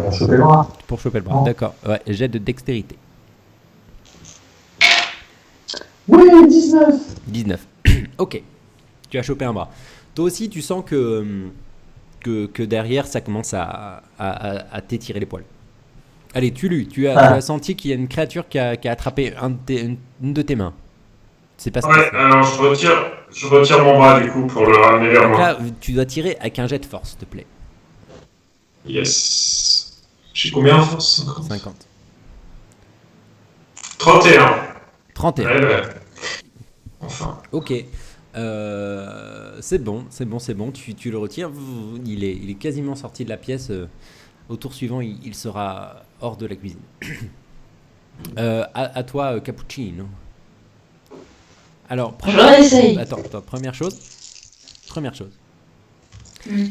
pour choper le bras. Pour choper le bras, Non. d'accord. Ouais, jet de dextérité. Oui, 19. 19. Ok, tu as chopé un bras. Toi aussi, tu sens que derrière, ça commence à t'étirer les poils. Allez, tu as senti qu'il y a une créature qui a attrapé une de tes mains. C'est pas ce que Ouais, c'est. alors je retire mon bras du coup pour le ramener vers Donc moi. là, tu dois tirer avec un jet de force, s'il te plaît. Yes. J'ai combien en force? 50. 31. 31. Ouais, bah, enfin. Ok. C'est bon. Tu le retires. Il est quasiment sorti de la pièce. Au tour suivant, il sera hors de la cuisine. À toi, Cappuccino. Alors, réessaye. Attends, première chose. Mm.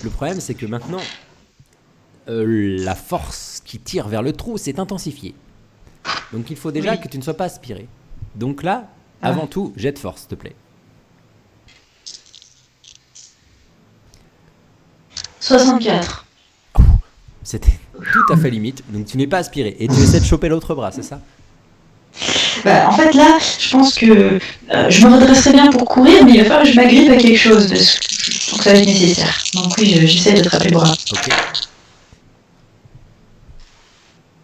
Le problème, c'est que maintenant, la force qui tire vers le trou s'est intensifiée. Donc, il faut déjà que tu ne sois pas aspiré. Donc là, avant tout, jet de force, s'il te plaît. 64. C'était tout à fait limite. Donc, tu n'es pas aspiré. Et tu essaies de choper l'autre bras, c'est ça? Bah, en fait, là, je pense que je me redresserai bien pour courir, mais il va falloir que je m'agrippe à quelque chose. Je pense que ça va être nécessaire. Donc oui, j'essaie d'attraper le bras. Ok.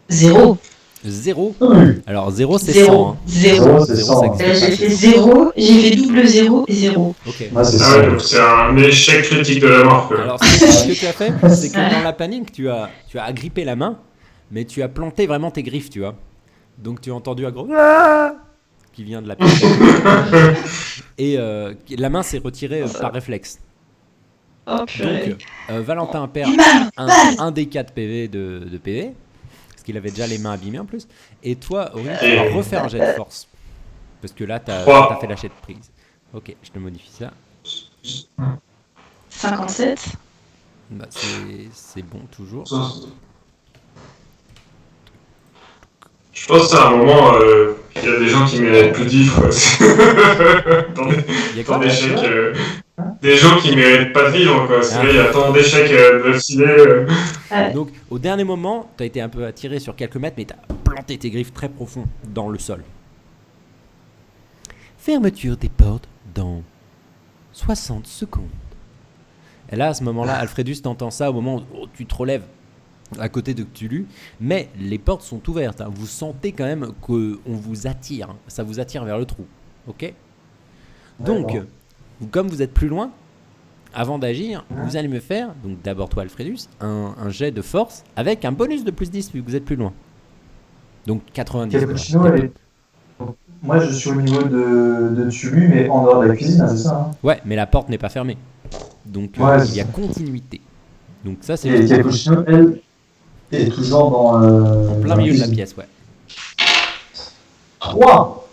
0. 0. Oui. Alors, 0, c'est 0. 100. Hein. 0. C'est 0, ça 100. existe pas. J'ai fait 0, j'ai fait double 0 et 0. Ok. Moi, c'est Ah ça. ouais, donc c'est un échec critique de la mort. Quoi. Alors, ce que tu as fait, c'est que dans la panique, tu as agrippé la main, mais tu as planté vraiment tes griffes, tu vois. Donc, tu as entendu un gros qui vient de la pièce. Et la main s'est retirée par réflexe. Oh Donc, purée. Valentin perd un des 4 PV de PV, parce qu'il avait déjà les mains abîmées en plus. Et toi, Aurélien, tu vas refaire un jet de force. Parce que là, t'as fait lâcher de prise. Ok, je te modifie ça. 57. Bah, c'est bon, toujours. Je pense que c'est un moment, il y a des gens qui méritent plus de vivre. Quoi. Il y a quoi? Tant d'échecs. Des gens qui méritent pas de vivre. Quoi. C'est vrai, il y a tant d'échecs de filer. Donc, au dernier moment, tu as été un peu attiré sur quelques mètres, mais tu as planté tes griffes très profond dans le sol. Fermeture des portes dans 60 secondes. Et là, à ce moment-là, Alfredus, t'entends ça au moment où tu te relèves à côté de Cthulhu, mais les portes sont ouvertes. Hein. Vous sentez quand même qu'on vous attire. Hein. Ça vous attire vers le trou. Ok ? Donc, comme vous êtes plus loin, avant d'agir, vous allez me faire, donc d'abord toi Alfredus, un jet de force avec un bonus de plus 10 vu que vous êtes plus loin. Donc 90. Cappuccino, voilà. elle est- Moi, je suis au niveau de Tulu, mais en dehors de la cuisine, hein, c'est ça. Hein. Ouais, mais la porte n'est pas fermée. Donc Ouais, il c'est y a ça. continuité. Donc ça, c'est Et juste Cappuccino, elle, est toujours dans. en plein milieu de la pièce, ouais. 3.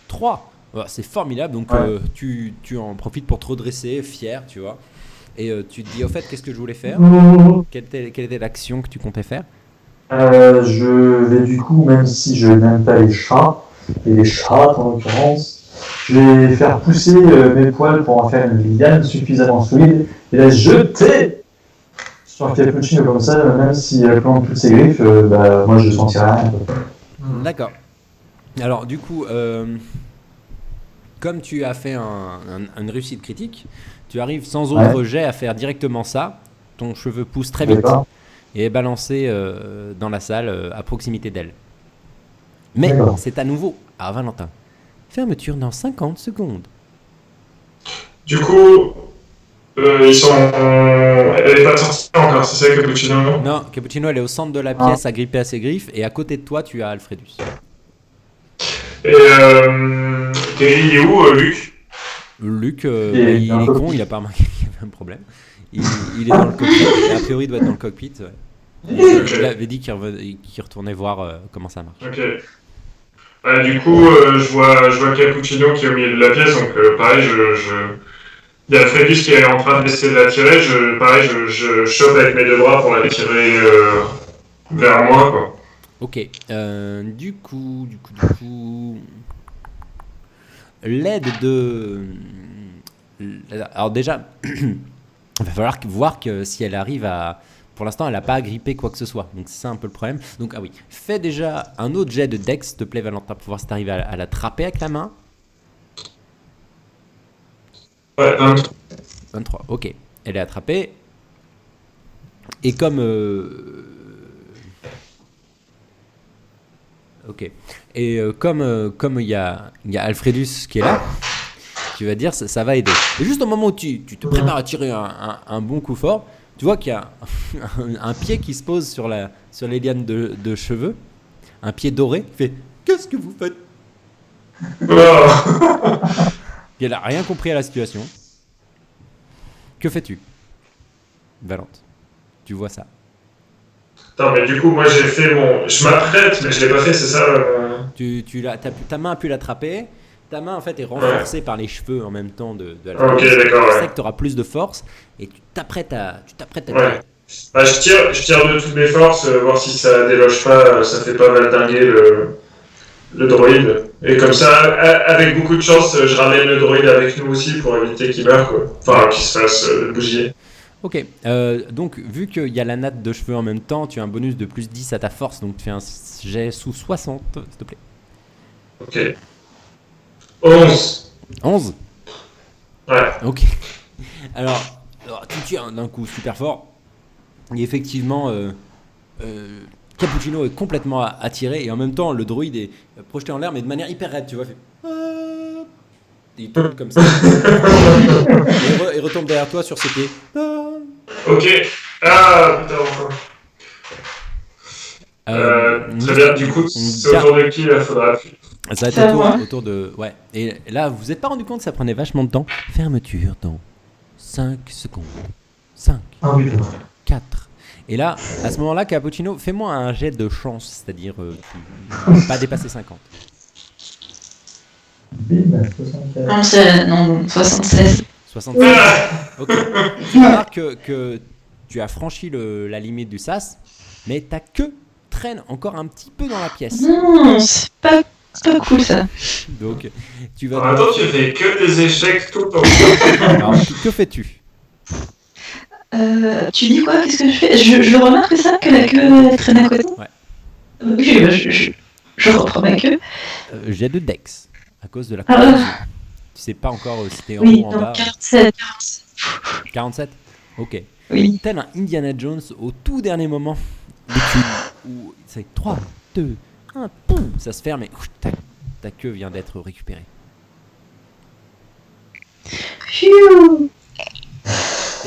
3. C'est formidable. Donc Ouais. tu en profites pour te redresser, fier, tu vois. Et tu te dis, au fait, qu'est-ce que je voulais faire ? Quelle était l'action que tu comptais faire ? Je vais du coup, même si je n'aime pas les chats, et les chattes en l'occurrence, je vais faire pousser mes poils pour en faire une liane suffisamment solide et la jeter sur Cappuccino comme ça, même si elle plante toutes ses griffes, moi je sentirai rien. Quoi. D'accord. Alors, du coup, comme tu as fait une réussite critique, tu arrives sans autre jet à faire directement ça. Ton cheveu pousse très vite et est balancé dans la salle à proximité d'elle. Mais c'est à nouveau à Valentin. Fermeture dans 50 secondes. Du coup, ils sont. Elle est pas sortie encore, c'est ça, Cappuccino? Non, Cappuccino, elle est au centre de la pièce, agrippée à ses griffes, et à côté de toi, tu as Alfredus. Et Terry, il est où, Luc? Luc, il est con, il a pas remarqué qu'il y avait un problème. Il est dans le cockpit, et a priori, il doit être dans le cockpit. Ouais. Il avait dit qu'il retournait voir comment ça marche. Ok. Du coup, je vois Cappuccino qui est au milieu de la pièce, donc pareil, il y a Fredus qui est en train d'essayer de la tirer, je chope avec mes deux bras pour la tirer vers moi, quoi. Ok, du coup, l'aide de... Alors déjà, il va falloir voir que si elle arrive à pour l'instant, elle n'a pas agrippé quoi que ce soit. Donc, c'est ça un peu le problème. Donc, ah oui, fais déjà un autre jet de Dex, s'il te plaît, Valentin, pour voir si tu arrives à l'attraper avec la main. Ouais, 23. 23, ok. Elle est attrapée. Et comme... Ok. Et comme il y a Alfredus qui est là, qui va dire ça va aider. Et juste au moment où tu te prépares à tirer un bon coup fort, tu vois qu'il y a un pied qui se pose sur les lianes de cheveux, un pied doré, qui fait « Qu'est-ce que vous faites ?» Il n'a rien compris à la situation. Que fais-tu, Valente? Tu vois ça. Attends, mais du coup, moi j'ai fait mon. Je m'apprête, mais je l'ai pas fait, c'est ça Ta main a pu l'attraper. Ta main en fait est renforcée par les cheveux en même temps de la Ok, d'accord. Tu sais Ouais. que tu auras plus de force et tu t'apprêtes à tirer. Ouais. Bah, je tire de toutes mes forces, voir si ça déloge pas, ça fait pas mal dinguer le droïde. Et comme ça, avec beaucoup de chance, je ramène le droïde avec nous aussi pour éviter qu'il meure, quoi. Enfin, qu'il se fasse bousiller. Ok, donc vu qu'il y a la natte de cheveux en même temps, tu as un bonus de plus 10 à ta force, donc tu fais un jet sous 60, s'il te plaît. Ok. 11. 11. Ouais. Ok. Alors tu tires d'un coup super fort, et effectivement, Cappuccino est complètement attiré, et en même temps, le droïde est projeté en l'air, mais de manière hyper raide, tu vois, il fait... Et il tombe comme ça. Et retombe derrière toi sur ses pieds. Ok. Ah, putain, enfin. Très bien, du coup, c'est autour de qui là, faudra appuyer. Ça va être autour de... Ouais. Et là, vous vous êtes pas rendu compte, ça prenait vachement de temps. Fermeture dans 5 secondes. 5, 4. Et là, à ce moment-là, Cappuccino, fais-moi un jet de chance, c'est-à-dire pas dépasser 50. Bim, 64. Non, 76. 76. Ok. Tu remarques que tu as franchi la limite du sas, mais ta queue traîne encore un petit peu dans la pièce. Non, c'est pas cool ça. Donc, tu vas... Attends, tu fais que des échecs tout le temps. Alors, que fais-tu? Tu dis quoi? Qu'est-ce que je fais? Je remarque ça, que la queue traîne à côté. Ouais. Ok, bah, je reprends ma queue. Jet de Dex, à cause de la Ah. confusion. Tu sais pas encore si t'es en Oui, haut ou en donc bas. 47. 47. Ok. Oui. Tel un Indiana Jones au tout dernier moment où c'est 3, 2, 1, poum, ça se ferme et ta queue vient d'être récupérée. Phew.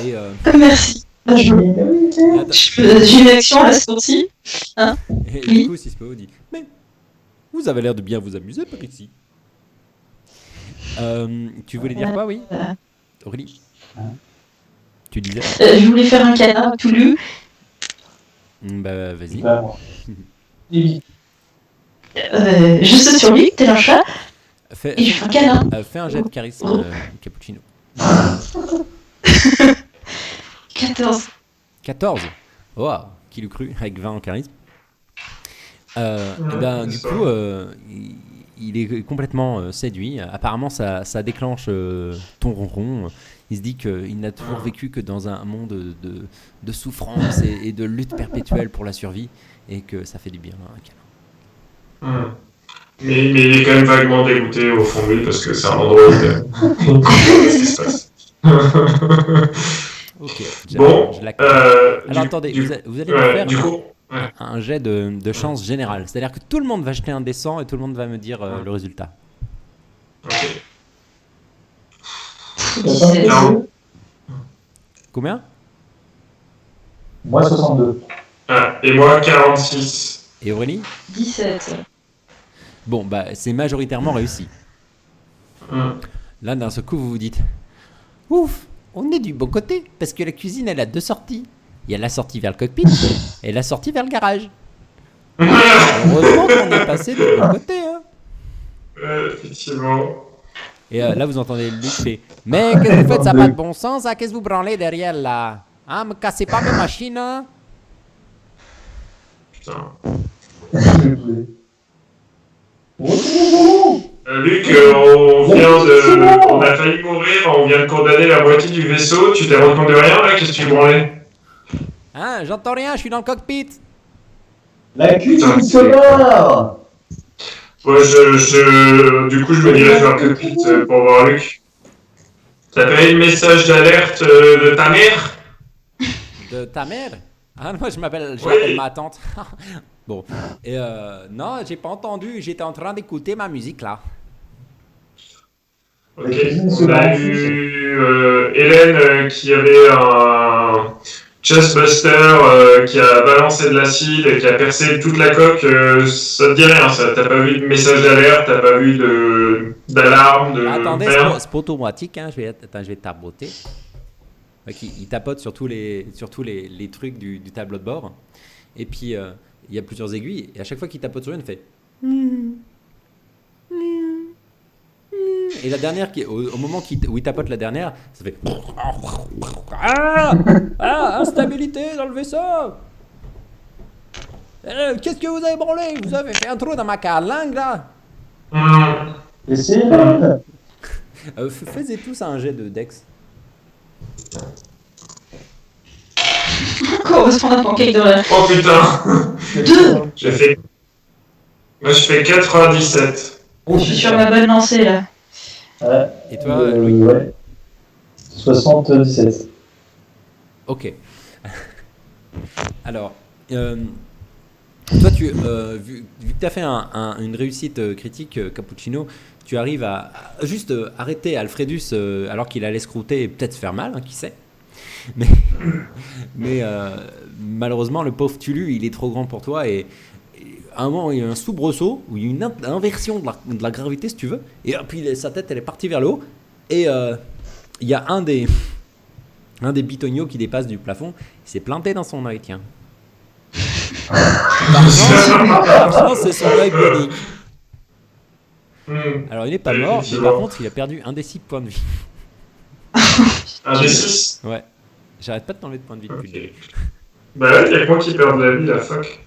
Et Merci. attends, J'ai une action là, ce tour-ci. et Oui. du coup, Cisco vous dit, mais vous avez l'air de bien vous amuser par ici. Tu voulais dire quoi, oui, Aurélie? Tu disais? Je voulais faire un canard tout lu. Bah vas-y. Bah, moi. Et Je saute sur lui, tel un chat, Fais, et je fais un câlin. fais un jet de charisme, Cappuccino. 14. 14. Oh, qui l'eût cru, avec 20 en charisme. Et ben, du c'est coup, il est complètement séduit. Apparemment, ça déclenche ton ronron. Il se dit qu'il n'a toujours vécu que dans un monde de souffrance et de lutte perpétuelle pour la survie, et que ça fait du bien, un câlin. Mais il est quand même vaguement dégoûté au fond de lui parce que c'est un endroit il comprend pas ce qui se passe. Ok, Bon, je l'accorde. Alors attendez, vous allez me faire du coup, un jet de chance générale. C'est-à-dire que tout le monde va jeter un dé 100 et tout le monde va me dire le résultat. ok. Non. Combien? Moi, 62. Et moi 46. Et Aurélie? 17. Bon, bah c'est majoritairement réussi. Là, d'un seul coup, vous vous dites ouf, on est du bon côté, parce que la cuisine, elle a 2 sorties. Il y a la sortie vers le cockpit et la sortie vers le garage. Heureusement qu'on est passé du bon côté. Hein. Effectivement. Et là, vous entendez Luc qui fait mais qu'est-ce que vous faites, ça n'a pas de bon sens, hein? Qu'est-ce que vous branlez derrière là? Hein, me cassez pas mes machines. Hein? Putain. Luc, on a failli mourir, on vient de condamner la moitié du vaisseau, tu t'es rendu compte de rien là? Qu'est-ce que tu branlais? Hein, j'entends rien, je suis dans le cockpit. La cuisine se barre. Ouais, du coup, je me dirige vers le cockpit pour voir Luc. T'as pas eu le message d'alerte de ta mère? De ta mère? Ah, moi, je Oui. l'appelle ma tante. Bon. Et non, j'ai pas entendu. J'étais en train d'écouter ma musique là. Ok, La cuisine se on barre a en fils. eu Hélène qui avait un chestbuster qui a balancé de l'acide et qui a percé toute la coque. Ça te dit rien, ça? T'as pas vu de message d'alerte, t'as pas vu d'alarme, Bah, de attendez, rien? c'est pas automatique. Hein. Je vais tapoter. Donc, il tapote sur tous les trucs du tableau de bord. Et puis, il y a plusieurs aiguilles. Et à chaque fois qu'il tapote sur une, il fait. Et la dernière, au moment où il tapote la dernière, ça fait. Instabilité dans le vaisseau! Qu'est-ce que vous avez branlé? Vous avez fait un trou dans ma calangue là! Hum. Et c'est Hélène. Faisez tous un jet de Dex. Correspond à pancake de l'air. Oh putain! J'ai fait. Moi, je fais 97. Je suis sur ma bonne lancée là. Ouais. Et toi, Louis? Ouais. 77. Ok. Alors, toi, vu que tu as fait une réussite critique, Cappuccino, tu arrives à juste arrêter Alfredus alors qu'il allait se croûter et peut-être se faire mal, hein, qui sait. Mais malheureusement, le pauvre Tulu, il est trop grand pour toi et à un moment, il y a un soubresaut ou il y a une inversion de la gravité, si tu veux, et puis sa tête, elle est partie vers le haut et il y a un des bitognos qui dépasse du plafond, il s'est planté dans son œil, tiens. Par chance, c'est son œil bionique. Alors, il n'est pas mort, mais par contre, il a perdu un des 6 points de vie. Un des 6? Ouais. J'arrête pas de t'enlever de points de vie depuis le début. Bah ouais, y'a que moi qui perds de la vie, la fuck.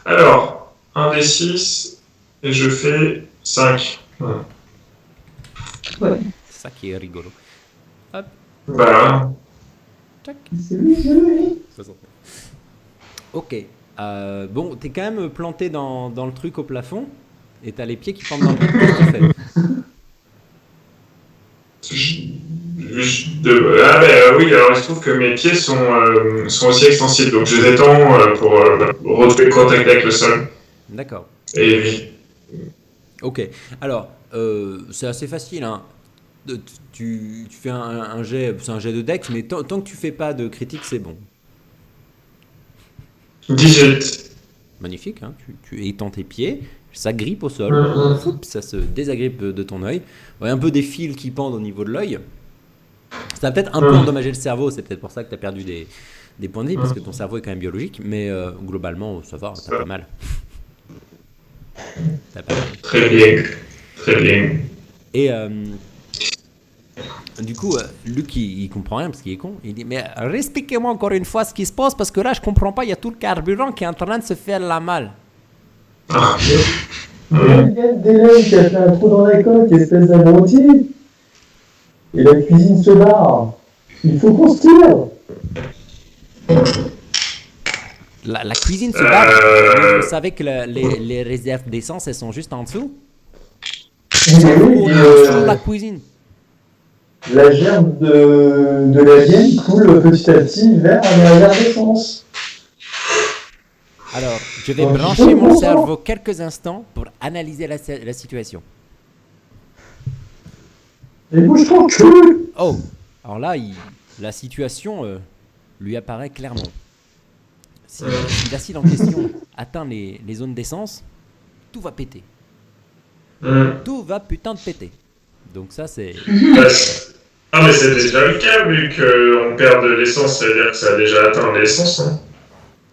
Alors, un des 6 et je fais 5. Ouais. C'est ça qui est rigolo. Hop, Bah, tac. C'est lui, c'est lui. 69. Ok. Bon, t'es quand même planté dans le truc au plafond et t'as les pieds qui pendent dans le vide. Qu'est-ce que tu fais? oui, alors il se trouve que mes pieds sont aussi extensibles, donc je les étends pour retrouver le contact avec le sol. D'accord. Et oui. Ok. Alors, c'est assez facile, hein. Tu fais un jet, c'est un jet de dex, mais tant que tu fais pas de critique, c'est bon. 18. Magnifique, hein. Tu étends tes pieds, ça grippe au sol, Foup, ça se désagrippe de ton œil. Ouais, un peu des fils qui pendent au niveau de l'œil. Ça a peut-être un peu endommagé le cerveau, c'est peut-être pour ça que tu as perdu des points de vie, parce que ton cerveau est quand même biologique, mais globalement, ça va, t'as pas mal. T'as pas mal. Très bien. Très bien. Et du coup, Luc, il comprend rien parce qu'il est con. Il dit, mais expliquez-moi encore une fois ce qui se passe, parce que là, je comprends pas, il y a tout le carburant qui est en train de se faire la malle. Ah. Il y a d'Hélène qui a fait un trou dans la coque, espèce d'abruti. Et la cuisine se barre. Il faut qu'on se tire. La cuisine se barre. Vous savez que les réserves d'essence, elles sont juste en dessous. Mais oui, Ou sur la cuisine. la gerbe de la vienne coule petit à petit vers la réserve d'essence. Alors, je vais brancher mon cerveau quelques instants pour analyser la situation. Et bouge ton cul. Oh, alors là, la situation lui apparaît clairement. Si l'acide en question atteint les zones d'essence, tout va péter. Tout va putain de péter. Donc ça, c'est... Ah, mais c'est déjà le cas, vu qu'on perd de l'essence, c'est-à-dire que ça a déjà atteint l'essence. Hein.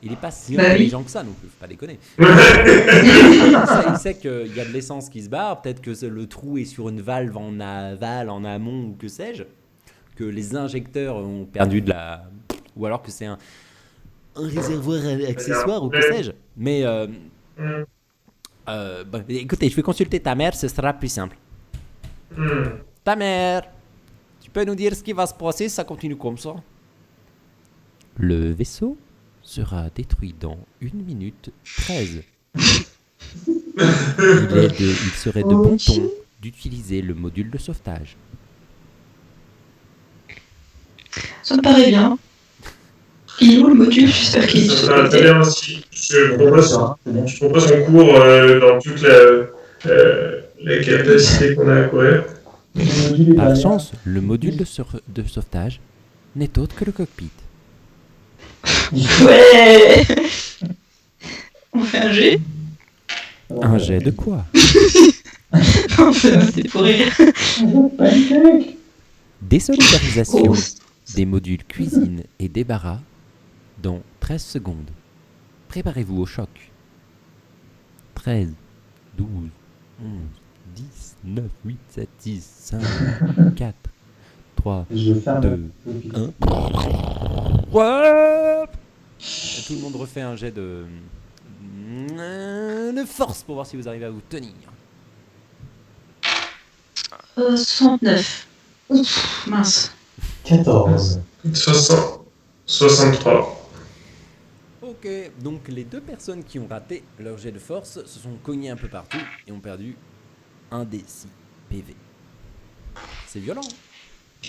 Il est pas si Bah oui. intelligent que ça non plus, faut pas déconner. Il sait qu'il y a de l'essence qui se barre, peut-être que le trou est sur une valve en aval, en amont ou que sais-je, que les injecteurs ont perdu de la... Ou alors que c'est un réservoir accessoire ou que sais-je. Mais écoutez, je vais consulter ta mère, ce sera plus simple. Ta mère, tu peux nous dire ce qui va se passer si ça continue comme ça? Le vaisseau sera détruit dans 1 minute 13. Il serait de bon ton d'utiliser le module de sauvetage. Ça me paraît bien. Il est où le module? J'espère qu'il est Ça sur me le paraît très côté. bien aussi. Je C'est propose, ça, c'est bien. je propose qu'on court dans toute la capacité qu'on a à courir. Le module est Par derrière. chance, le module de sauvetage n'est autre que le cockpit. Ouais. On fait un G. Un jet de quoi? C'était pour rire. Désolidarisation Oh. des modules cuisine et débarras dans 13 secondes. Préparez-vous au choc. 13, 12, 11, 10, 9, 8, 7, 6, 5, 4, 3, Je ferme 2, le pied. 1. Ouais. Tout le monde refait un jet de force pour voir si vous arrivez à vous tenir. 69. Ouf, mince. 14. 63. Ok, donc les deux personnes qui ont raté leur jet de force se sont cognées un peu partout et ont perdu un des 6 PV. C'est violent.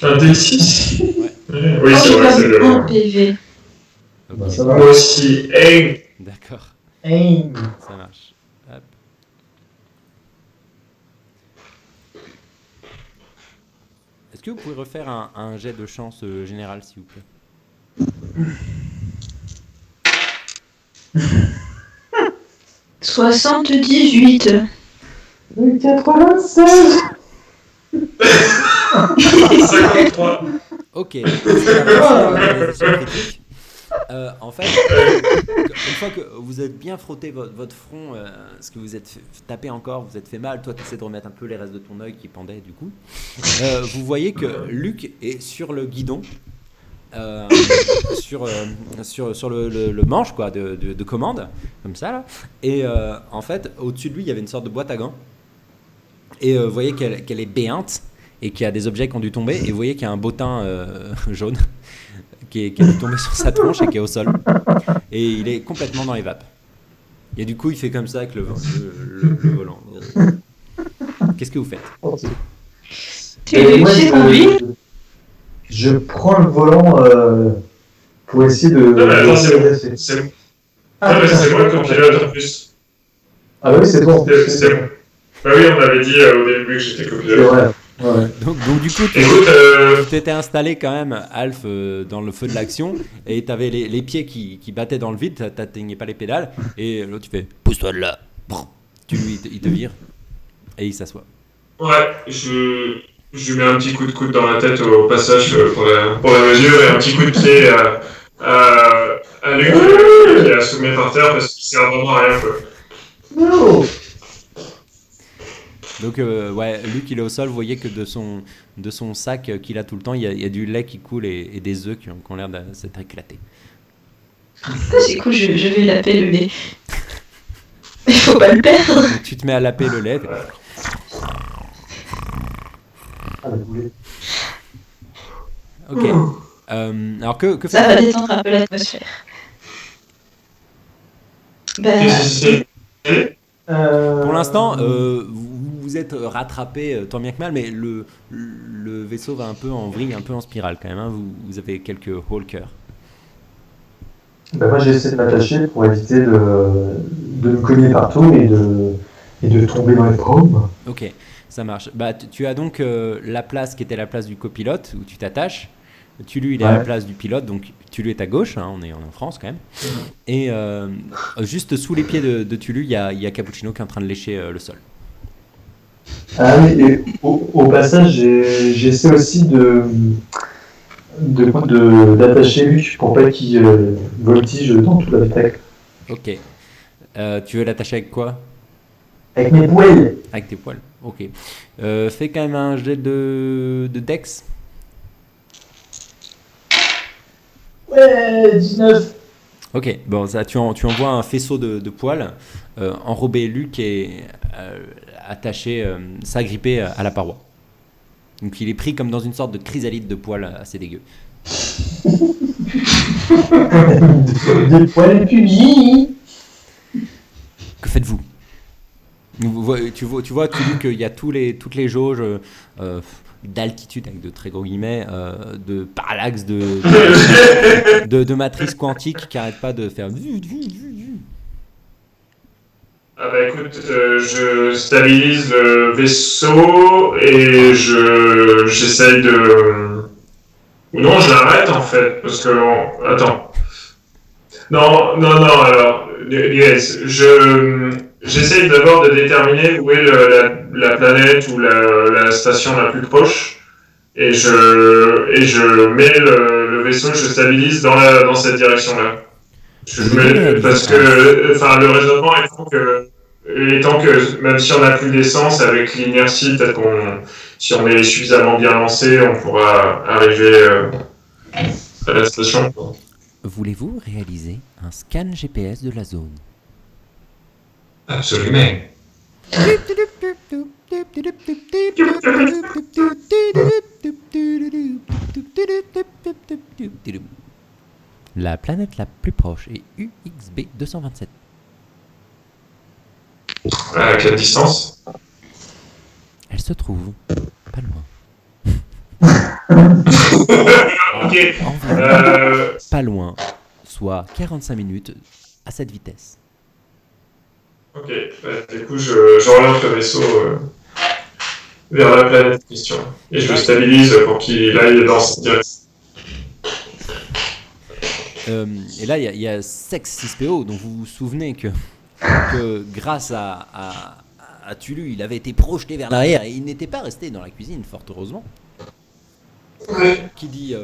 Un D6. Ouais. Oui, c'est j'ai vrai, c'est perdu un le. PV. Ok, Bah, ça va. Moi aussi. Hey. d'accord, Aim. ça marche. Hop. Est-ce que vous pouvez refaire un jet de chance général, s'il vous plaît? 78. 96. 53. Ok, c'est la réalisation critique. En fait, une fois que vous êtes bien frotté votre front, parce que vous êtes tapé encore, vous êtes fait mal, toi tu essaies de remettre un peu les restes de ton œil qui pendait du coup, vous voyez que Luc est sur le guidon, sur le manche quoi, de commande, comme ça là, et en fait au-dessus de lui il y avait une sorte de boîte à gants, et vous voyez qu'elle est béante, et qu'il y a des objets qui ont dû tomber, et vous voyez qu'il y a un bottin jaune qui a dû tomber sur sa tronche et qui est au sol. Et il est complètement dans les vapes. Et du coup, il fait comme ça avec le volant. Qu'est-ce que vous faites? Tu sais conduire? Je prends le volant pour essayer de. Non, mais attends, c'est de- bon. C'est Ah, mais c'est moi le copilote en plus. Ah oui, c'est toi. C'est bon. Bah oui, on avait dit au début que j'étais C'est copilote. vrai. Ouais. Donc du coup, Écoute, tu t'étais installé quand même, Alf, dans le feu de l'action, et t'avais les pieds qui battaient dans le vide, t'atteignais pas les pédales, et l'autre, tu fais « pousse-toi de là !» il te vire, et il s'assoit. ouais, je lui mets un petit coup de coude dans la tête au passage pour la mesure et un petit coup de pied à Luc qui est assommé par terre parce qu'il sert vraiment à rien quoi. Non. Donc ouais, Luc il est au sol, vous voyez que de son sac qu'il a tout le temps, il y a du lait qui coule et des œufs qui ont l'air de s'être éclatés. C'est cool, je vais laper le lait. Il faut pas le perdre. Donc tu te mets à laper le lait. Ah, la boulette. Ok. Alors que Ça va faites-vous? détendre un peu l'atmosphère. Ben, Qu'est-ce que c'est? Pour l'instant, vous êtes rattrapé tant bien que mal, mais le vaisseau va un peu en vrille, un peu en spirale quand même. Hein. Vous avez quelques hawkers. Ben moi, j'essaie de m'attacher pour éviter de me cogner partout et de tomber dans les pommes. Ok, ça marche. Bah, tu as donc la place qui était la place du copilote où tu t'attaches. Tulu, il est à la Ouais. place du pilote, donc Tulu est à gauche, hein, on est en France quand même. Et juste sous les pieds de Tulu, il y a Cappuccino qui est en train de lécher le sol. Ah oui, et au passage, j'essaie aussi d'attacher Luc pour pas qu'il voltige dans tout l'habitacle. Ok. Tu veux l'attacher avec quoi? Avec mes poils. Avec tes poils. Ok. Fais quand même un jet de Dex. Ouais, 19. Ok, bon, ça, tu envoies un faisceau de poils enrober Luc et attaché, s'agripper à la paroi. Donc il est pris comme dans une sorte de chrysalide de poils assez dégueu. Des poils pubis. Que faites-vous? Tu vois qu'il y a toutes les jauges d'altitude, avec de très gros guillemets, de parallaxe, de matrices quantiques qui n'arrêtent pas de faire... Ah bah écoute, je stabilise le vaisseau et j'essaye de... Ou non, je l'arrête en fait, parce que... Attends. Non, alors, yes, j'essaye d'abord de déterminer où est la planète ou la station la plus proche, et je mets le vaisseau, je stabilise dans cette direction-là. Parce que, enfin, le raisonnement étant que même si on n'a plus d'essence, avec l'inertie, peut-être si on est suffisamment bien lancé, on pourra arriver à la station. Voulez-vous réaliser un scan GPS de la zone? Absolument. La planète la plus proche est UXB 227. À quelle distance? Elle se trouve pas loin. Ok. Environ pas loin, soit 45 minutes à cette vitesse. Ok, du coup, j'oriente le vaisseau vers la planète en question. Et je le stabilise pour qu'il aille dans cette direction. Et là, il y a Sex 6PO, dont vous vous souvenez que grâce à Tulu, il avait été projeté vers l'arrière et il n'était pas resté dans la cuisine, fort heureusement. Ouais. Qui dit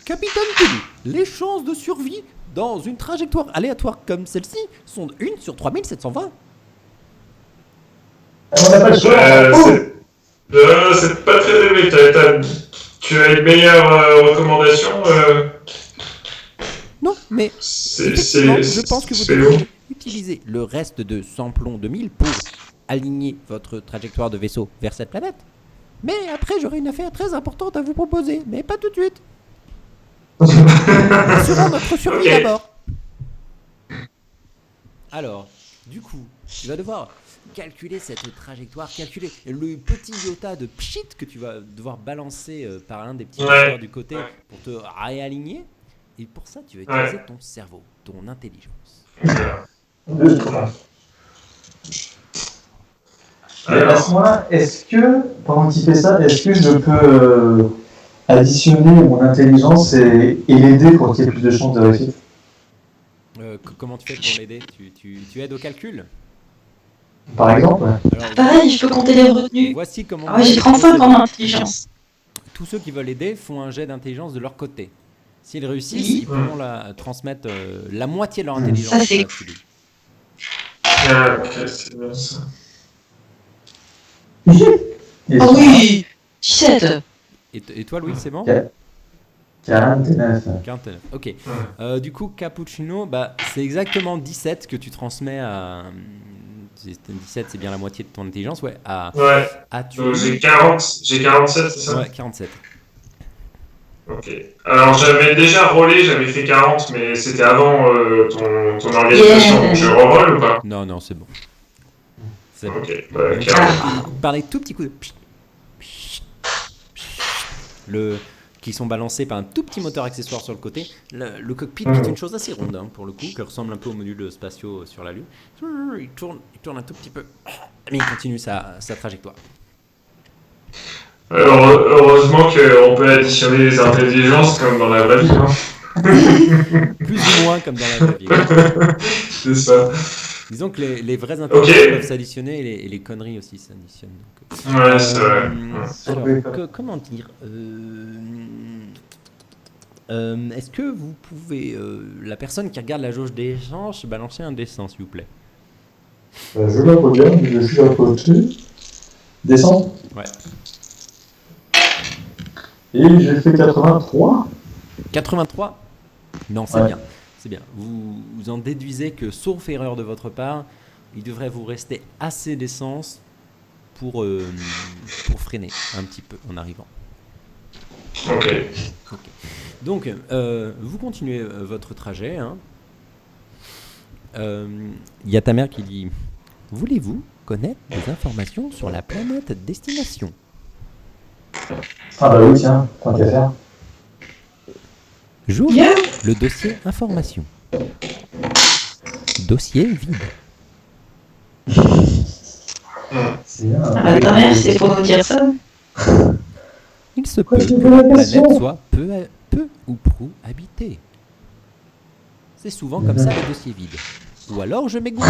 Capitaine Tulu, les chances de survie dans une trajectoire aléatoire comme celle-ci sont de 1 sur 3720. On n'a pas le choix. C'est pas très élevé. Tu as une meilleure recommandation Non, mais effectivement, je pense que vous devez utiliser le reste de Samplon 2000 pour aligner votre trajectoire de vaisseau vers cette planète. Mais après, j'aurai une affaire très importante à vous proposer, mais pas tout de suite. Assurons notre survie d'abord. Alors, du coup, tu vas devoir calculer cette trajectoire, calculer le petit iota de pchit que tu vas devoir balancer par l'un des petits moteurs du côté pour te réaligner. Et pour ça, tu vas utiliser ton cerveau, ton intelligence. À ce moment-là, est-ce que, pendant qu'il fait ça, est-ce que je peux additionner mon intelligence et l'aider pour qu'il y ait plus de chances de réussite? Comment tu fais pour l'aider? Tu aides au calcul? Par exemple? Alors, Pareil, je peux compter les retenues. Voici comment... Ah ouais, j'ai 35 en intelligence. Tous ceux qui veulent aider font un jet d'intelligence de leur côté. S'ils réussissent, ils pourront transmettre la moitié de leur intelligence. Ça, c'est cool. Ok, c'est bien ça. Oh oui, 17. Et toi, Louis, c'est bon? 49. 49, ok. Du coup, Cappuccino, c'est exactement 17 que tu transmets à... 17, c'est bien la moitié de ton intelligence, à Donc j'ai 47, c'est ça? Ouais, 47. Ok. Alors j'avais déjà rollé, j'avais fait 40, mais c'était avant ton organisation, donc je reroll ou pas? Non, c'est bon. C'est bon. Ok, par les tout petits coups de... qui sont balancés par un tout petit moteur accessoire sur le côté. Le cockpit qui est une chose assez ronde, pour le coup, qui ressemble un peu aux modules spatiaux sur la Lune. Il tourne un tout petit peu, mais il continue sa trajectoire. Alors, heureusement qu'on peut additionner les intelligences comme dans la vraie vie. Plus ou moins comme dans la vraie vie. C'est ça. Disons que les vraies intelligences peuvent s'additionner et les conneries aussi s'additionnent. Ouais, c'est vrai. Alors, comment dire est-ce que vous pouvez, la personne qui regarde la jauge d'échange, balancer un dessin, s'il vous plaît? Je la regarde, je suis à côté. Descends. Ouais. Et j'ai fait 83. 83? Non, c'est bien. C'est bien. Vous en déduisez que, sauf erreur de votre part, il devrait vous rester assez d'essence pour freiner un petit peu en arrivant. Ok. Donc, vous continuez votre trajet. Hein. Y a ta mère qui dit « Voulez-vous connaître des informations sur la planète destination ?» Ah bah oui, tiens, tant qu'à faire. J'ouvre Bien. le dossier information. Dossier vide. C'est bien. Ah bah, ta mère, c'est pour nous dire ça. Il se Pourquoi peut tu que me poses la la question planète soit peu ou prou habitée. C'est souvent comme ça les dossiers vides. Ou alors je m'égoutte.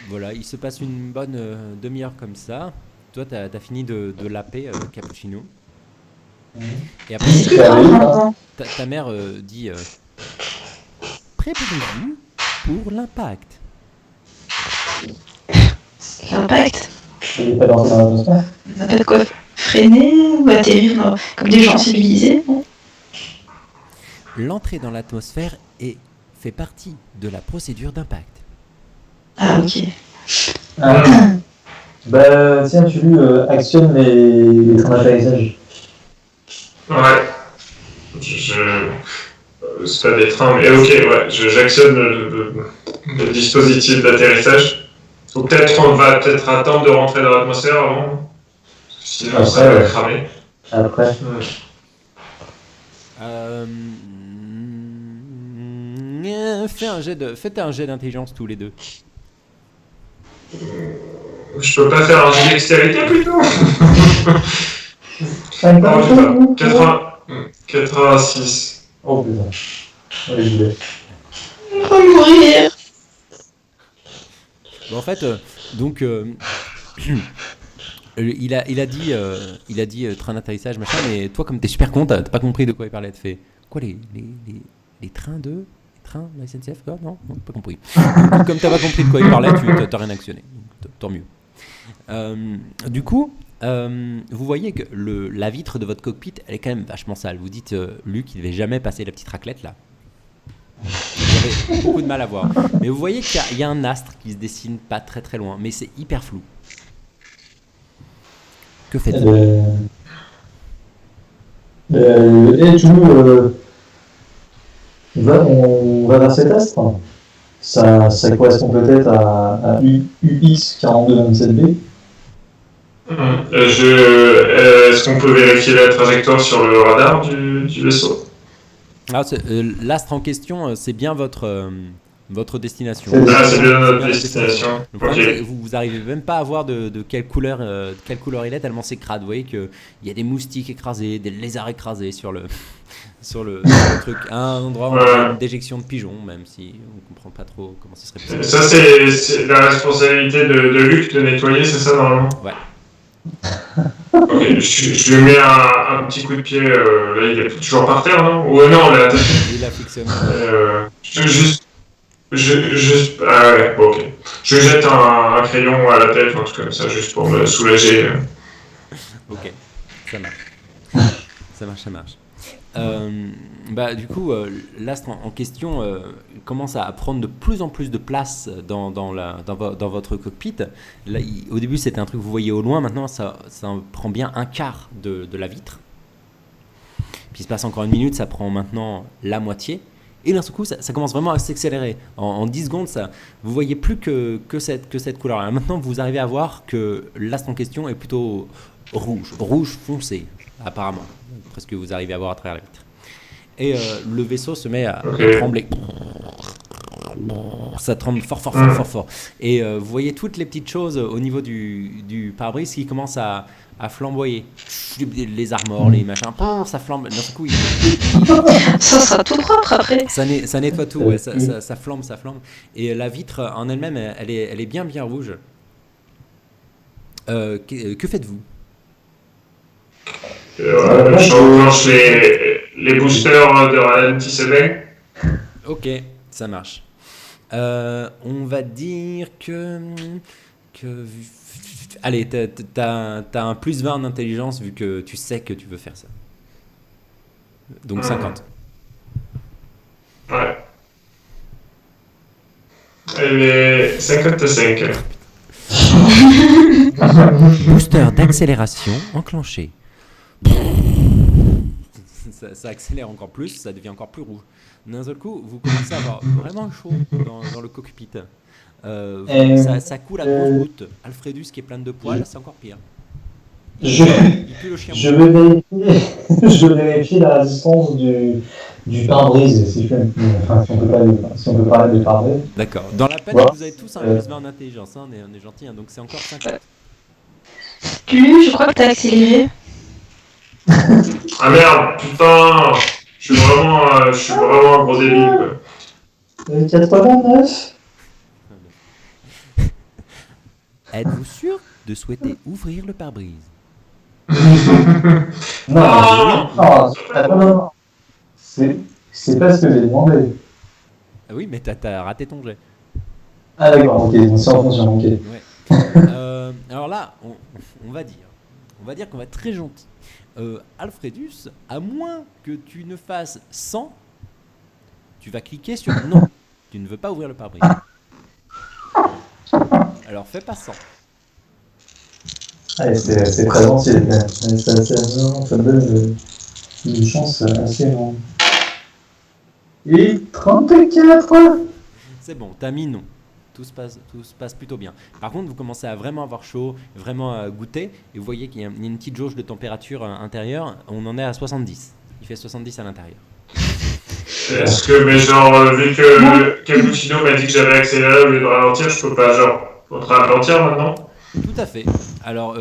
Voilà, il se passe une bonne demi-heure comme ça. Toi, t'as fini de laper cappuccino. Et après, C'est Ça arrive, grave. ta mère dit préparez-vous pour l'impact. L'impact. Il n'est pas dans l'atmosphère. On n'a pas de quoi freiner ou atterrir comme des gens civilisés. Non. L'entrée dans l'atmosphère fait partie de la procédure d'impact. Ah, ok. Ah. Bah tiens, tu actionnes les trains d'atterrissage. Ouais. C'est pas des trains, mais ok, ouais. J'actionne le dispositif d'atterrissage. Ou peut-être on va peut-être attendre de rentrer dans l'atmosphère avant. Sinon, Après, ça va ouais. cramer. Après. Faites un jet d'intelligence tous les deux. Je peux pas faire un jet dextérité plutôt? Non, j'ai pas. 86. Oh putain. Allez, j'y vais. On va mourir. Bon, en fait, donc, il a dit train d'atterrissage, machin, mais toi, comme t'es super con, t'as pas compris de quoi il parlait. Tu fais quoi, les trains de. Les trains, la SNCF, quoi? Non, pas compris. Donc, comme t'as pas compris de quoi il parlait, t'as rien actionné. Donc, tant mieux. Du coup, vous voyez que la vitre de votre cockpit, elle est quand même vachement sale. Vous dites, Luc, il devait jamais passer la petite raclette là. Vous avez beaucoup de mal à voir. Mais vous voyez qu'il y a un astre qui se dessine pas très très loin, mais c'est hyper flou. Que faites-vous? Et tu on va vers cet astre. Ça correspond peut-être à UX4227B. Est-ce qu'on peut vérifier la trajectoire sur le radar du vaisseau? Ah, l'astre en question, c'est bien votre destination. Ah, c'est bien notre destination. Le problème, Ok. c'est que vous n'arrivez même pas à voir de quelle couleur il est, tellement c'est crade. Vous voyez qu'il y a des moustiques écrasés, des lézards écrasés sur le truc. À un endroit, on a une déjection de pigeons, même si on ne comprend pas trop comment ce serait possible. Ça, c'est la responsabilité de Luc de nettoyer, c'est ça normalement? Ouais. Ok, je lui mets un petit coup de pied. Là, il est toujours par terre, non? Ou non, là. Il a fixé. Ah ouais, bon, ok. Je lui jette un crayon à la tête, un truc comme ça, juste pour me soulager. Ok, ça marche. Ça marche. Du coup, l'astre en question commence à prendre de plus en plus de place dans votre cockpit. Là, au début, c'était un truc que vous voyez au loin. Maintenant, ça prend bien un quart de la vitre. Puis il se passe encore une minute, ça prend maintenant la moitié. Et d'un seul coup, ça commence vraiment à s'accélérer. En 10 secondes, vous voyez plus que cette couleur-là. Maintenant, vous arrivez à voir que l'astre en question est plutôt rouge foncé, apparemment. Presque vous arrivez à voir à travers la vitre. Et le vaisseau se met à trembler. Ça tremble fort. Et vous voyez toutes les petites choses au niveau du pare-brise qui commencent à flamboyer. Les armores, les machins, ça flambe. D'un coup, Ça sera tout propre après. ça nettoie tout, ouais, ça flambe. Et la vitre en elle-même, elle est bien rouge. Que faites-vous? J'enclenche les boosters de ralentissement. Ok, ça marche. On va dire que allez, t'as un plus 20 en intelligence vu que tu sais que tu veux faire ça. Donc 50. Ouais. Et 55. Booster d'accélération enclenché. ça accélère encore plus, ça devient encore plus rouge. D'un seul coup, vous commencez à avoir vraiment chaud dans le cockpit. Ça coule à grosses gouttes. Alfredus qui est plein de poils, c'est encore pire. Je, Il pue le chien. je vais vérifier, je vais vérifier la résistance du pare-brise, si on peut parler de pare-brise. D'accord. Dans la peine, Voilà. vous avez tous un plus 20 en intelligence, hein, on est gentils, hein, donc c'est encore 50. Lulu, je crois que t'as accéléré. Ah merde, putain. Je suis vraiment un gros débile, quoi. 89. Êtes-vous sûr de souhaiter ouvrir le pare-brise? Non. C'est pas ce que j'ai demandé. Ah oui, mais t'as raté ton jet. Ah d'accord, ok, c'est en fonction, ok. Ouais. Alors là, on va dire qu'on va être très gentil. Alfredus, à moins que tu ne fasses 100, tu vas cliquer sur non. Tu ne veux pas ouvrir le pare-brise. Alors fais pas 100. Allez, c'est très gentil, quand même. Ça me donne une chance assez énorme. Et 34. C'est bon, t'as mis non. Tout se passe plutôt bien. Par contre, vous commencez à vraiment avoir chaud, vraiment à goûter, et vous voyez qu'il y a une petite jauge de température intérieure. On en est à 70. Il fait 70 à l'intérieur. Est-ce que, mais genre, vu que Cappuccino m'a dit que j'avais accéléré au lieu de ralentir, je peux pas, genre, ralentir maintenant? Tout à fait. Alors,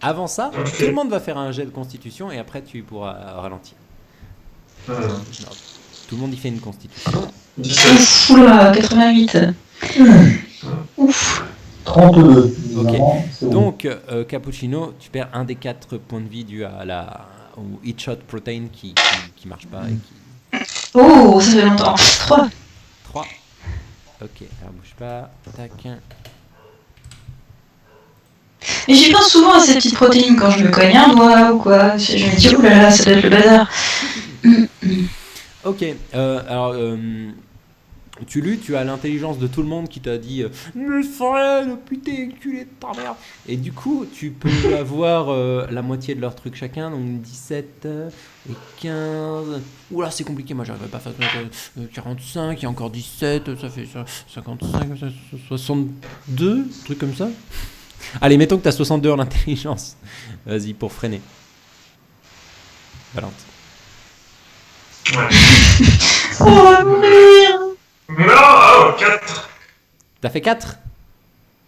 avant ça, Ok. tout le monde va faire un jet de constitution, et après tu pourras ralentir. Alors, tout le monde y fait une constitution. 17. Ouf, oula, 88. Ouf. 32. Ok. Évidemment, c'est bon. Donc, Cappuccino, tu perds un des 4 points de vie dû au Heat Shot Protein qui marche pas et qui... Oh, ça fait longtemps. 3. 3. Ok, alors bouge pas. Tac. Mais j'y pense souvent à ces petites protéines quand je me cogne un doigt ou quoi. Je me dis, oh là là, ça doit être le bazar. Ok, alors... tu as l'intelligence de tout le monde qui t'a dit mais Fred, putain, culé de ta mère. Et du coup, tu peux avoir la moitié de leur truc chacun, donc 17 et 15. Oula, c'est compliqué, moi j'arriverai pas à faire 45, il y a encore 17, ça fait 55, 62, truc comme ça. Allez, mettons que t'as 62 en intelligence. Vas-y, pour freiner. Valente. Ouais. Oh, on va mourir. Non, 4. T'as fait 4?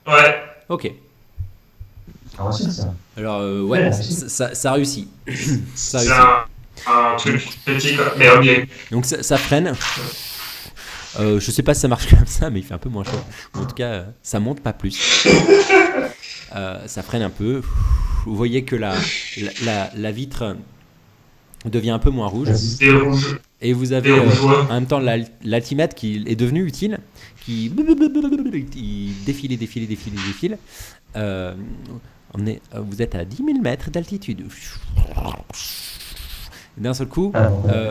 Ouais. Ok. Ah, si, ça. Alors, Ouais, ça réussit. Ça C'est réussit. un truc critique, mais ok. Donc ça freine. Je sais pas si ça marche comme ça, mais il fait un peu moins chaud. En tout cas, ça monte pas plus. Ça freine un peu. Vous voyez que la vitre devient un peu moins rouge. Des rouges. Et vous avez Des rougeois. en même temps l'altimètre qui est devenu utile, qui défile. Vous êtes à 10 000 mètres d'altitude. D'un seul coup,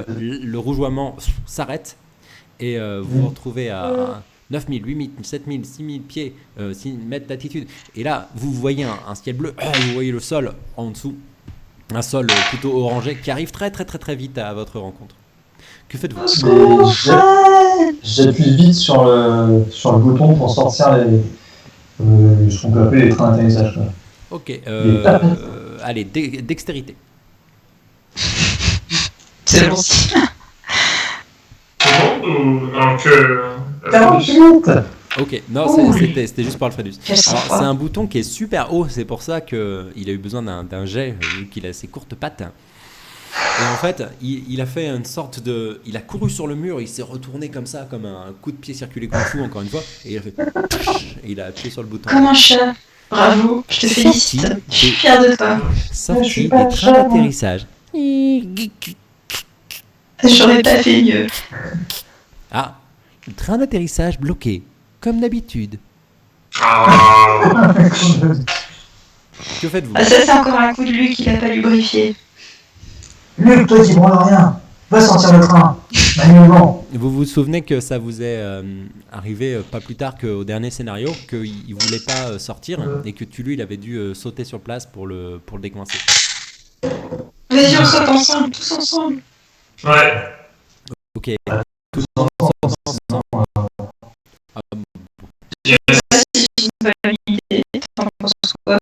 le rougeoiement s'arrête et vous vous retrouvez à 9 000, 8 000, 7 000, 6 000 pieds, 6 mètres d'altitude. Et là, vous voyez un ciel bleu, vous voyez le sol en dessous, un sol plutôt orangé qui arrive très très très très vite à votre rencontre. Que faites-vous? J'appuie vite sur le bouton pour sortir ce qu'on peut appeler les trains d'atterrissage. Quoi. Ok, allez, dextérité. C'est bon si. C'est bon ou non que. 48. Ok, non, c'était juste pour Alfredus. Alors, c'est un bouton qui est super haut, c'est pour ça qu'il a eu besoin d'un jet, vu qu'il a ses courtes pattes. Et en fait, il a fait une sorte de... Il a couru sur le mur, il s'est retourné comme ça, comme un coup de pied circulé kung fu, encore une fois, et il a fait... Et il a appuyé sur le bouton. Comme un chat. Bravo, je te félicite. Je suis fière de toi. Sorti des trains d'atterrissage. J'aurais pas fait mieux. Ah, le train d'atterrissage bloqué, comme d'habitude. Ah. Que faites-vous? Ah, ça, c'est encore un coup de lui qu'il a pas lubrifié. Luc, toi, dis-moi rien. Va sortir le train. Manuellement. Vous vous souvenez que ça vous est arrivé pas plus tard qu'au dernier scénario, qu'il voulait pas sortir et que lui, il avait dû sauter sur place pour le décoincer. Vas-y, on saute ensemble, tous ensemble. Ouais. Ok. Tout le monde sort ensemble. Yes. C'est une bonne idée. T'en penses quoi?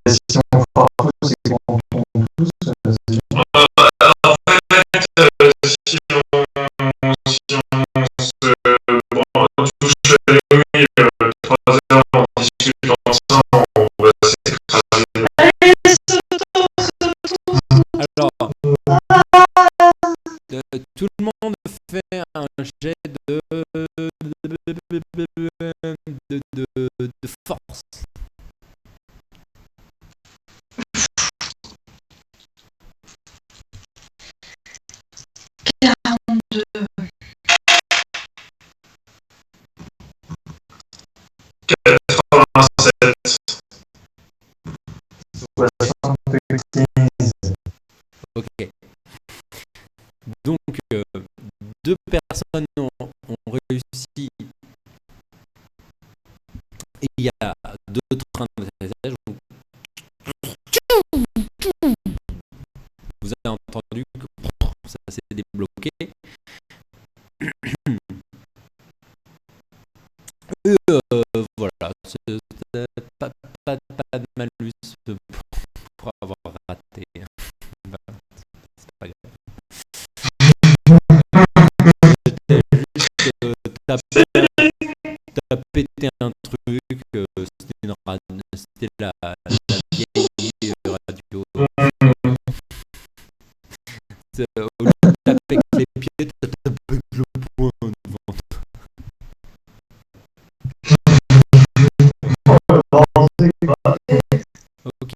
Si on part tous, c'est qu'on tombe tous. Si on se touche les nouilles 3 heures, on discute ensemble, on va s'écraser. Alors, tout le monde fait un jet de force. Ok. Donc, deux personnes ont réussi. Et il y a deux trains d'atterrissage. Vous avez entendu que ça s'est débloqué. Voilà. Pas de malus pour avoir raté. C'est pas grave. T'as pété un truc, c'était la vieille radio. Au lieu de taper avec les pieds, t'as tapé avec le poing devant. Ok.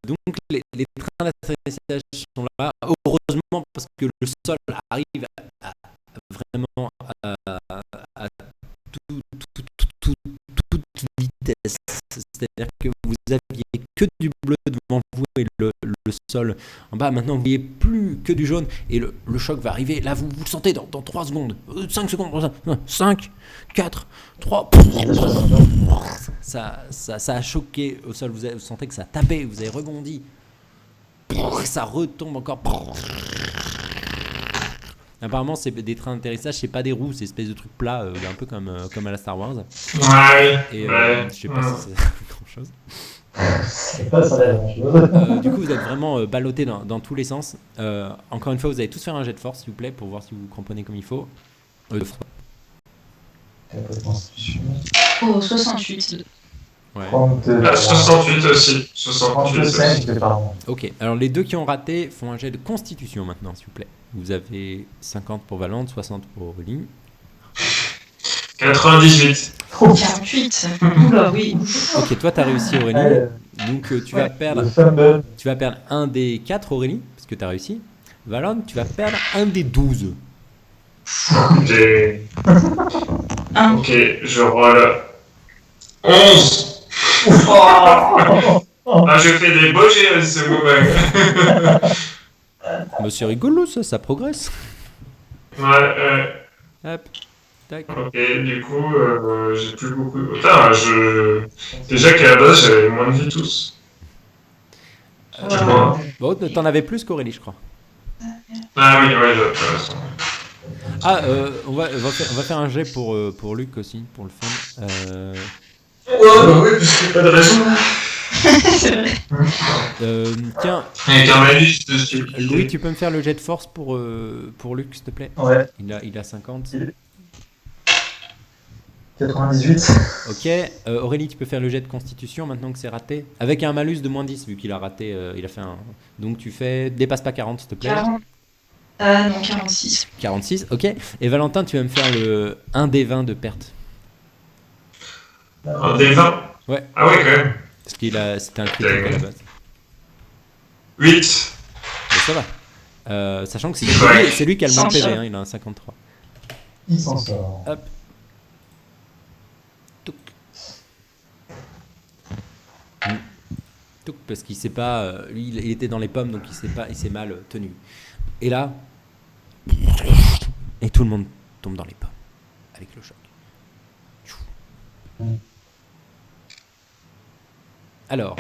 Donc les trains d'atterrissage sont là. Heureusement parce que le sol arrive à vraiment à toute vitesse. C'est-à-dire que vous aviez que du bleu devant vous et le sol en bas. Maintenant, vous voyez plus que du jaune et le choc va arriver. Là, vous le sentez dans 3 secondes. 5 secondes. 5, 4, 3. Ça a choqué au sol. Vous sentez que ça a tapé. Vous avez rebondi. Ça retombe encore. Apparemment, c'est des trains d'atterrissage, c'est pas des roues, c'est une espèce de truc plat, un peu comme à la Star Wars. Ouais. Et Ouais. je sais pas si c'est grand chose. C'est pas ça la grand chose. Du coup, vous êtes vraiment ballottés dans tous les sens. Encore une fois, vous allez tous faire un jet de force, s'il vous plaît, pour voir si vous cramponnez comme il faut. Oh, 68. Ouais. 68 aussi. 68 aussi. 35, pardon. Ok, alors les deux qui ont raté font un jet de constitution maintenant, s'il vous plaît. Vous avez 50 pour Valente, 60 pour Aurélie. 98. 48. Oula, oui. Ok, toi, t'as réussi, Aurélie. Ouais. Donc, tu vas perdre. Le fameux. Tu vas perdre un des 4, Aurélie, parce que tu as réussi. Valente, tu vas perdre un des 12. J'ai... Un. Ok, je roule. 11. Ah, je fais des beaux jets ce moment. Bah, c'est rigolo, ça progresse. Ouais. Hop, tac. Ok, du coup, j'ai plus beaucoup. Putain, déjà qu'à la base, j'avais moins de vie tous. Dis-moi. Bon, t'en avais plus qu'Aurélie, je crois. Ah oui, ouais, t'as raison. Ah, on va faire un jet pour Luc aussi, pour le fun. Ouais, bah oui, parce qu'il n'y a pas de raison. C'est vrai. Tiens, Avec un malus de stupidité. Louis, tu peux me faire le jet de force pour Luc, s'il te plaît. Ouais. Il a 50. 98. Ok, Aurélie, tu peux faire le jet de constitution maintenant que c'est raté. Avec un malus de moins 10, vu qu'il a raté, il a fait un... Donc tu fais... Dépasse pas 40, s'il te plaît. 40. Ah non, 46. 46, ok. Et Valentin, tu vas me faire le 1 des 20 de perte. Un des 20. Ouais. Ah ouais, quand même. Parce c'était un critique à la base. 8. Mais ça va. Sachant que Ouais. c'est lui qui a le moins de Sans PV, ça. hein, il a un 53. Il s'en sort. Hop. Touc. Touc, parce qu'il sait pas... lui, il était dans les pommes, donc il s'est mal tenu. Et là... Et tout le monde tombe dans les pommes. Avec le choc. Alors,